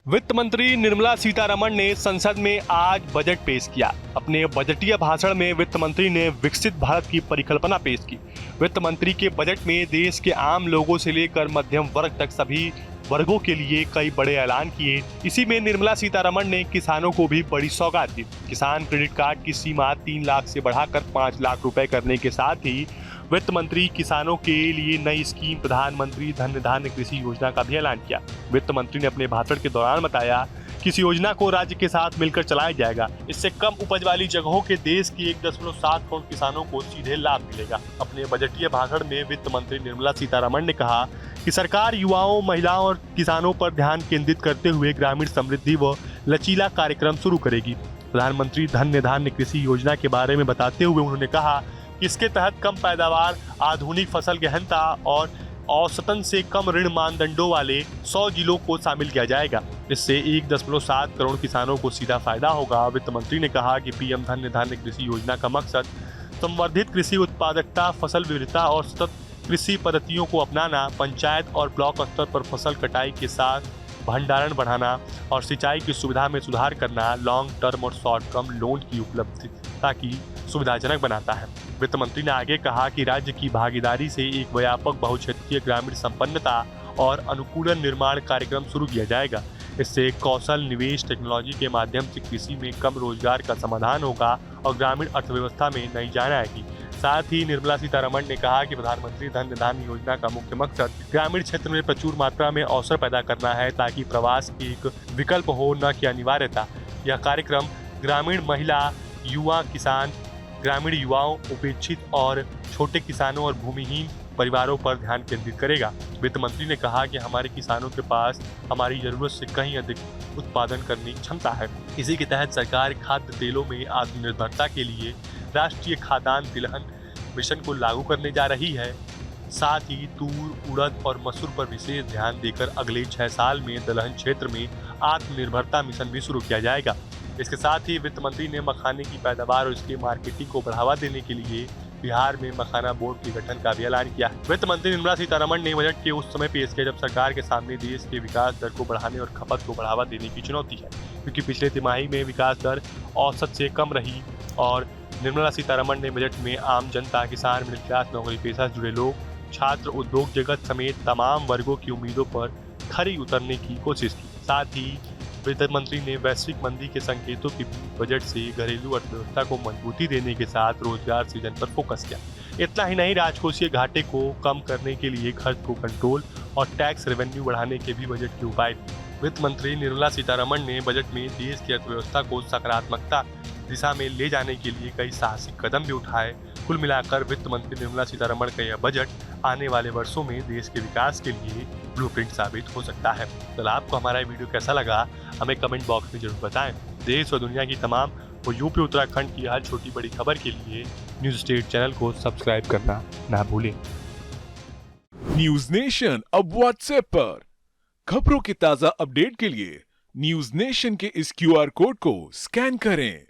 वित्त मंत्री निर्मला सीतारमण ने संसद में आज बजट पेश किया। अपने बजटीय भाषण में वित्त मंत्री ने विकसित भारत की परिकल्पना पेश की। वित्त मंत्री के बजट में देश के आम लोगों से लेकर मध्यम वर्ग तक सभी वर्गों के लिए कई बड़े ऐलान किए। इसी में निर्मला सीतारमण ने किसानों को भी बड़ी सौगात दी। किसान क्रेडिट कार्ड की सीमा 3 लाख से बढ़ाकर 5 लाख रुपए करने के साथ ही वित्त मंत्री किसानों के लिए नई स्कीम प्रधानमंत्री धन धान्य कृषि योजना का भी ऐलान किया। वित्त मंत्री ने अपने भाषण के दौरान बताया कि इस योजना को राज्य के साथ मिलकर चलाया जाएगा। इससे कम उपज वाली जगहों के देश के 1.7 करोड़ किसानों को सीधे लाभ मिलेगा। अपने बजटीय भाषण में वित्त मंत्री निर्मला सीतारमण ने कहा कि सरकार युवाओं, महिलाओं और किसानों पर ध्यान केंद्रित करते हुए ग्रामीण समृद्धि व लचीला कार्यक्रम शुरू करेगी। प्रधानमंत्री धन धान्य कृषि योजना के बारे में बताते हुए उन्होंने कहा कि इसके तहत कम पैदावार, आधुनिक फसल गहनता और औसतन से कम ऋण मानदंडों वाले 100 जिलों को शामिल किया जाएगा। इससे 1.7 करोड़ किसानों को सीधा फायदा होगा। वित्त मंत्री ने कहा कि पीएम धन धान्य कृषि योजना का मकसद संवर्धित कृषि उत्पादकता, फसल विविधता और सतत कृषि पद्धतियों को अपनाना, पंचायत और ब्लॉक स्तर पर फसल कटाई के साथ भंडारण बढ़ाना और सिंचाई की सुविधा में सुधार करना लॉन्ग टर्म और शॉर्ट टर्म लोन की उपलब्धता की सुविधाजनक बनाता है। वित्त मंत्री ने आगे कहा कि राज्य की भागीदारी से एक व्यापक बहुक्षेत्रीय ग्रामीण संपन्नता और अनुकूलन निर्माण कार्यक्रम शुरू किया जाएगा। इससे कौशल निवेश टेक्नोलॉजी के माध्यम से कृषि में कम रोजगार का समाधान होगा और ग्रामीण अर्थव्यवस्था में नई जान आएगी। साथ ही निर्मला सीतारमण ने कहा कि प्रधानमंत्री धन धान्य योजना का मुख्य मकसद ग्रामीण क्षेत्र में प्रचुर मात्रा में अवसर पैदा करना है, ताकि प्रवास एक विकल्प हो, न कि अनिवार्यता। यह कार्यक्रम ग्रामीण महिला, युवा किसान, ग्रामीण युवाओं, उपेक्षित और छोटे किसानों और भूमिहीन परिवारों पर ध्यान केंद्रित करेगा। वित्त मंत्री ने कहा कि हमारे किसानों के पास हमारी जरूरत से कहीं अधिक उत्पादन करने की क्षमता है। इसी के तहत सरकार खाद्य तेलों में आत्मनिर्भरता के लिए राष्ट्रीय खाद्यान्न तिलहन मिशन को लागू करने जा रही है। साथ ही तूर, उड़द और मसूर पर विशेष ध्यान देकर अगले 6 साल में दलहन क्षेत्र में आत्मनिर्भरता मिशन भी शुरू किया जाएगा। इसके साथ ही वित्त मंत्री ने मखाने की पैदावार और इसकी मार्केटिंग को बढ़ावा देने के लिए बिहार में मखाना बोर्ड के गठन का भी ऐलान किया। वित्त मंत्री निर्मला सीतारमण ने बजट के उस समय पेश किया जब सरकार के सामने देश के विकास दर को बढ़ाने और खपत को बढ़ावा देने की चुनौती है, क्योंकि पिछले तिमाही में विकास दर औसत से कम रही। और निर्मला सीतारमण ने बजट में आम जनता, किसान, मिडिल क्लास, नौकरी पेशा से जुड़े लोग, छात्र, उद्योग जगत समेत तमाम वर्गों की उम्मीदों पर खरी उतरने की कोशिश की। साथ ही वित्त मंत्री ने वैश्विक मंदी के संकेतों के बजट से घरेलू अर्थव्यवस्था को मजबूती देने के साथ रोजगार सृजन पर फोकस किया। इतना ही नहीं, राजकोषीय घाटे को कम करने के लिए खर्च को कंट्रोल और टैक्स रेवेन्यू बढ़ाने के भी बजट के उपाय दिए। वित्त मंत्री निर्मला सीतारमण ने बजट में देश की अर्थव्यवस्था को सकारात्मकता दिशा में ले जाने के लिए कई साहसिक कदम भी उठाए। कुल मिलाकर वित्त मंत्री निर्मला सीतारमण का यह बजट आने वाले वर्षों में देश के विकास के लिए ब्लूप्रिंट साबित हो सकता है। तो आपको हमारा वीडियो कैसा लगा हमें कमेंट बॉक्स में जरूर बताएं। देश और दुनिया की तमाम और यूपी उत्तराखंड की हर छोटी बड़ी खबर के लिए न्यूज स्टेट चैनल को सब्सक्राइब करना ना भूलें। न्यूज नेशन अब व्हाट्सएप पर खबरों के ताजा अपडेट के लिए न्यूज नेशन के इस QR कोड को स्कैन करें।